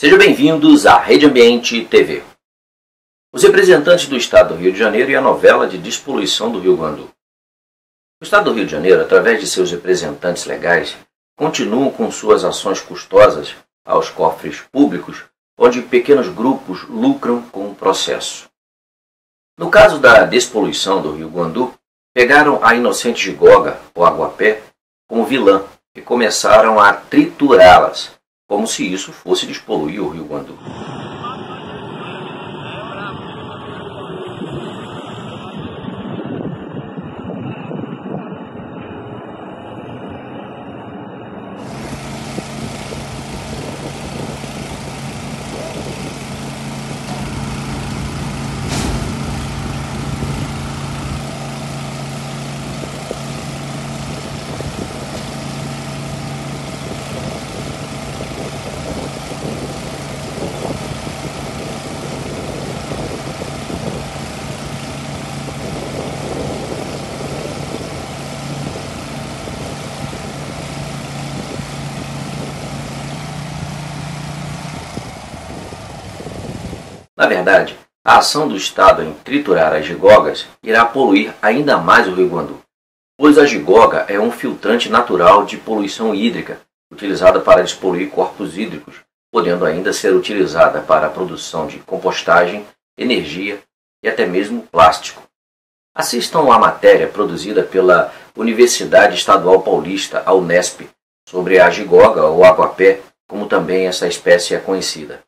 Sejam bem-vindos à Rede Ambiente TV. Os representantes do Estado do Rio de Janeiro e a novela de despoluição do Rio Guandu. O Estado do Rio de Janeiro, através de seus representantes legais, continuam com suas ações custosas aos cofres públicos, onde pequenos grupos lucram com o processo. No caso da despoluição do Rio Guandu, pegaram a inocente Gigoga, ou Aguapé, como vilã e começaram a triturá-las, como se isso fosse despoluir o Rio Guandu. Na verdade, a ação do Estado em triturar as gigogas irá poluir ainda mais o Rio Guandu, pois a gigoga é um filtrante natural de poluição hídrica, utilizada para despoluir corpos hídricos, podendo ainda ser utilizada para a produção de compostagem, energia e até mesmo plástico. Assistam à matéria produzida pela Universidade Estadual Paulista, a Unesp, sobre a gigoga ou aguapé, como também essa espécie é conhecida.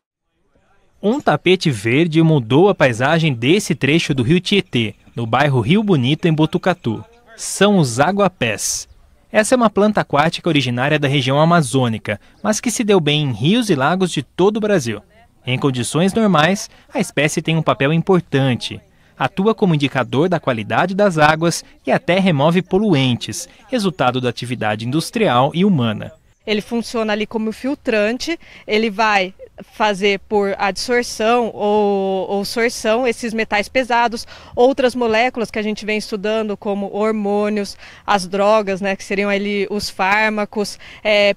Um tapete verde mudou a paisagem desse trecho do Rio Tietê, no bairro Rio Bonito, em Botucatu. São os aguapés. Essa é uma planta aquática originária da região amazônica, mas que se deu bem em rios e lagos de todo o Brasil. Em condições normais, a espécie tem um papel importante. Atua como indicador da qualidade das águas e até remove poluentes, resultado da atividade industrial e humana. Ele funciona ali como filtrante, ele vai fazer por adsorção ou sorção esses metais pesados, outras moléculas que a gente vem estudando, como hormônios, as drogas, né, que seriam ali os fármacos,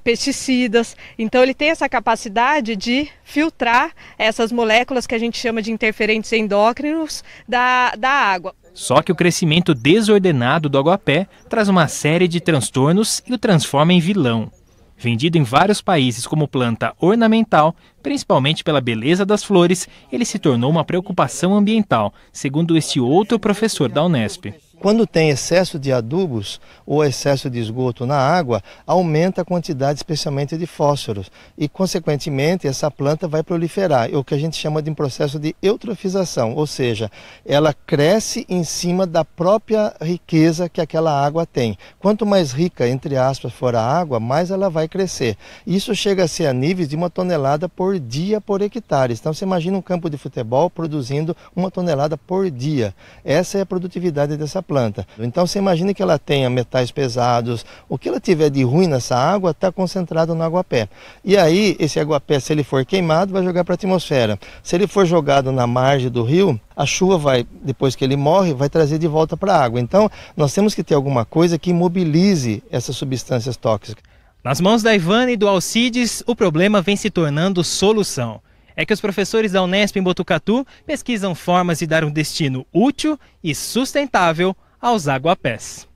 pesticidas. Então ele tem essa capacidade de filtrar essas moléculas que a gente chama de interferentes endócrinos da água. Só que o crescimento desordenado do aguapé traz uma série de transtornos e o transforma em vilão. Vendido em vários países como planta ornamental, principalmente pela beleza das flores, ele se tornou uma preocupação ambiental, segundo este outro professor da Unesp. Quando tem excesso de adubos ou excesso de esgoto na água, aumenta a quantidade especialmente de fósforos e, consequentemente, essa planta vai proliferar, é o que a gente chama de um processo de eutrofização, ou seja, ela cresce em cima da própria riqueza que aquela água tem. Quanto mais rica, entre aspas, for a água, mais ela vai crescer. Isso chega a ser a níveis de 1 tonelada por dia por hectare. Então você imagina um campo de futebol produzindo 1 tonelada por dia. Essa é a produtividade dessa planta. Então você imagina que ela tenha metais pesados, o que ela tiver de ruim nessa água está concentrado no aguapé. E aí esse aguapé, se ele for queimado, vai jogar para a atmosfera. Se ele for jogado na margem do rio, a chuva vai, depois que ele morre, vai trazer de volta para a água. Então nós temos que ter alguma coisa que imobilize essas substâncias tóxicas. Nas mãos da Ivana e do Alcides, o problema vem se tornando solução. É que os professores da Unesp em Botucatu pesquisam formas de dar um destino útil e sustentável aos aguapés.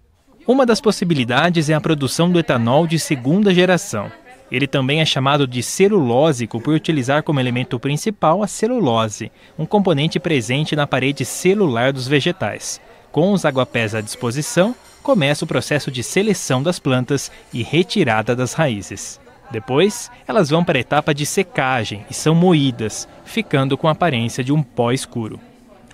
Uma das possibilidades é a produção do etanol de segunda geração. Ele também é chamado de celulósico por utilizar como elemento principal a celulose, um componente presente na parede celular dos vegetais. Com os aguapés à disposição, começa o processo de seleção das plantas e retirada das raízes. Depois, elas vão para a etapa de secagem e são moídas, ficando com a aparência de um pó escuro.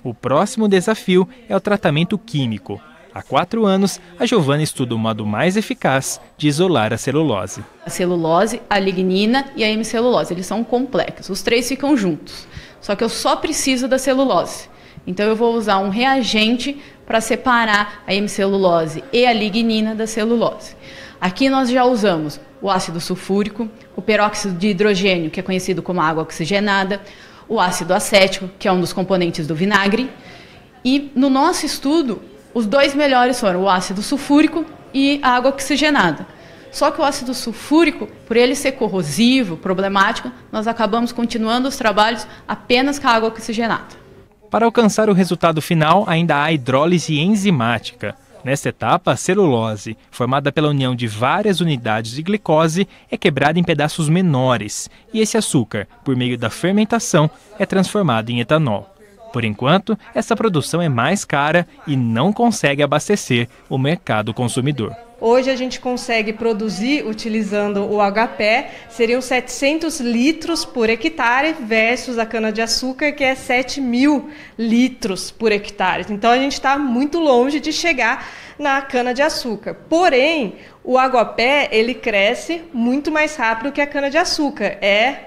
O próximo desafio é o tratamento químico. Há 4 anos, a Giovana estuda o modo mais eficaz de isolar a celulose. A celulose, a lignina e a hemicelulose, eles são complexos, os 3 ficam juntos. Só que eu só preciso da celulose. Então eu vou usar um reagente para separar a hemicelulose e a lignina da celulose. Aqui nós já usamos o ácido sulfúrico, o peróxido de hidrogênio, que é conhecido como água oxigenada, o ácido acético, que é um dos componentes do vinagre. E no nosso estudo, os 2 melhores foram o ácido sulfúrico e a água oxigenada. Só que o ácido sulfúrico, por ele ser corrosivo, problemático, nós acabamos continuando os trabalhos apenas com a água oxigenada. Para alcançar o resultado final, ainda há hidrólise enzimática. Nesta etapa, a celulose, formada pela união de várias unidades de glicose, é quebrada em pedaços menores e esse açúcar, por meio da fermentação, é transformado em etanol. Por enquanto, essa produção é mais cara e não consegue abastecer o mercado consumidor. Hoje a gente consegue produzir, utilizando o HPE, seriam 700 litros por hectare versus a cana-de-açúcar, que é 7.000 litros por hectare. Então a gente está muito longe de chegar na cana-de-açúcar. Porém, o aguapé ele cresce muito mais rápido que a cana-de-açúcar. É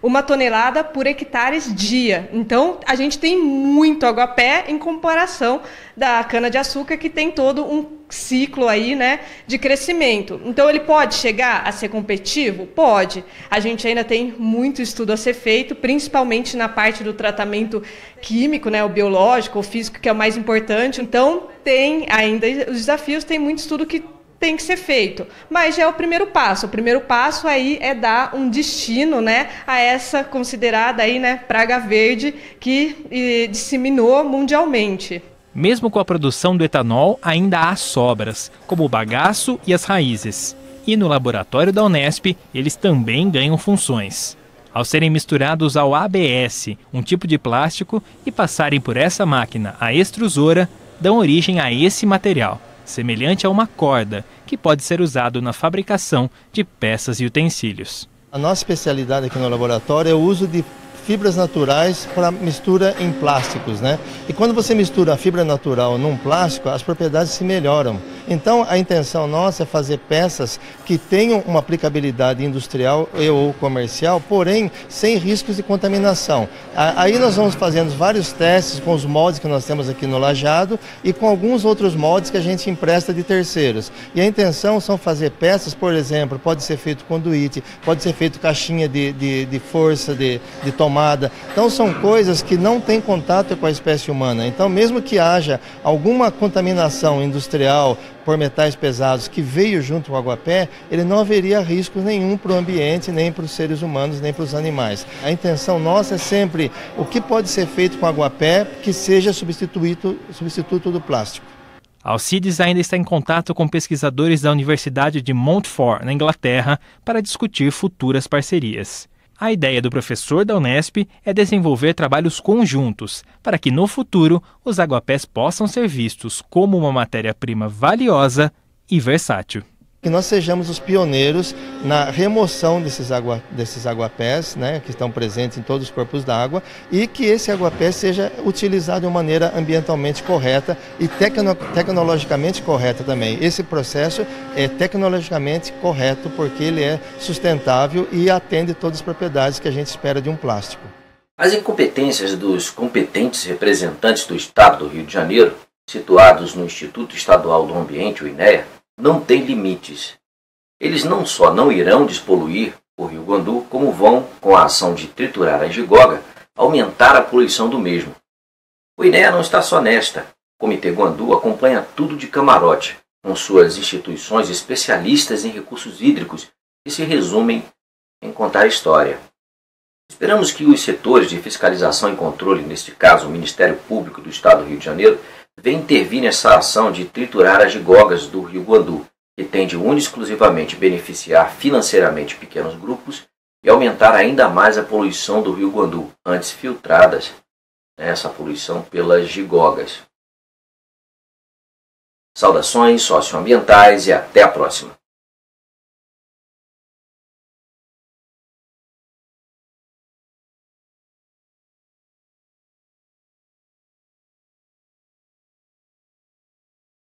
uma tonelada por hectares dia. Então, a gente tem muito aguapé em comparação da cana-de-açúcar, que tem todo um ciclo aí, né, de crescimento. Então, ele pode chegar a ser competitivo? Pode. A gente ainda tem muito estudo a ser feito, principalmente na parte do tratamento químico, né, o biológico, o físico, que é o mais importante. Então, tem ainda os desafios, tem muito estudo que tem que ser feito, mas já é o primeiro passo. O primeiro passo aí é dar um destino, né, a essa considerada aí, né, praga verde que disseminou mundialmente. Mesmo com a produção do etanol, ainda há sobras, como o bagaço e as raízes. E no laboratório da Unesp, eles também ganham funções. Ao serem misturados ao ABS, um tipo de plástico, e passarem por essa máquina, a extrusora, dão origem a esse material, semelhante a uma corda, que pode ser usado na fabricação de peças e utensílios. A nossa especialidade aqui no laboratório é o uso de fibras naturais para mistura em plásticos, né? E quando você mistura a fibra natural num plástico, as propriedades se melhoram. Então, a intenção nossa é fazer peças que tenham uma aplicabilidade industrial ou comercial, porém, sem riscos de contaminação. Aí nós vamos fazendo vários testes com os moldes que nós temos aqui no Lajado e com alguns outros moldes que a gente empresta de terceiros. E a intenção são fazer peças, por exemplo, pode ser feito conduíte, pode ser feito caixinha de força, de tomada. Então, são coisas que não têm contato com a espécie humana. Então, mesmo que haja alguma contaminação industrial por metais pesados que veio junto com o aguapé, ele não haveria risco nenhum para o ambiente, nem para os seres humanos, nem para os animais. A intenção nossa é sempre o que pode ser feito com o aguapé que seja substituto do plástico. Alcides ainda está em contato com pesquisadores da Universidade de Montfort, na Inglaterra, para discutir futuras parcerias. A ideia do professor da Unesp é desenvolver trabalhos conjuntos para que, no futuro, os aguapés possam ser vistos como uma matéria-prima valiosa e versátil. Que nós sejamos os pioneiros na remoção desses aguapés, né, que estão presentes em todos os corpos d'água, e que esse aguapé seja utilizado de uma maneira ambientalmente correta e tecnologicamente correta também. Esse processo é tecnologicamente correto porque ele é sustentável e atende todas as propriedades que a gente espera de um plástico. As incompetências dos competentes representantes do Estado do Rio de Janeiro, situados no Instituto Estadual do Ambiente, o INEA, não tem limites. Eles não só não irão despoluir o Rio Guandu, como vão, com a ação de triturar a gigoga, aumentar a poluição do mesmo. O INEA não está só nesta. O Comitê Guandu acompanha tudo de camarote, com suas instituições especialistas em recursos hídricos que se resumem em contar a história. Esperamos que os setores de fiscalização e controle, neste caso o Ministério Público do Estado do Rio de Janeiro, venha intervir nessa ação de triturar as gigogas do Rio Guandu, que tende exclusivamente beneficiar financeiramente pequenos grupos e aumentar ainda mais a poluição do Rio Guandu, antes filtradas, essa poluição pelas gigogas. Saudações socioambientais e até a próxima!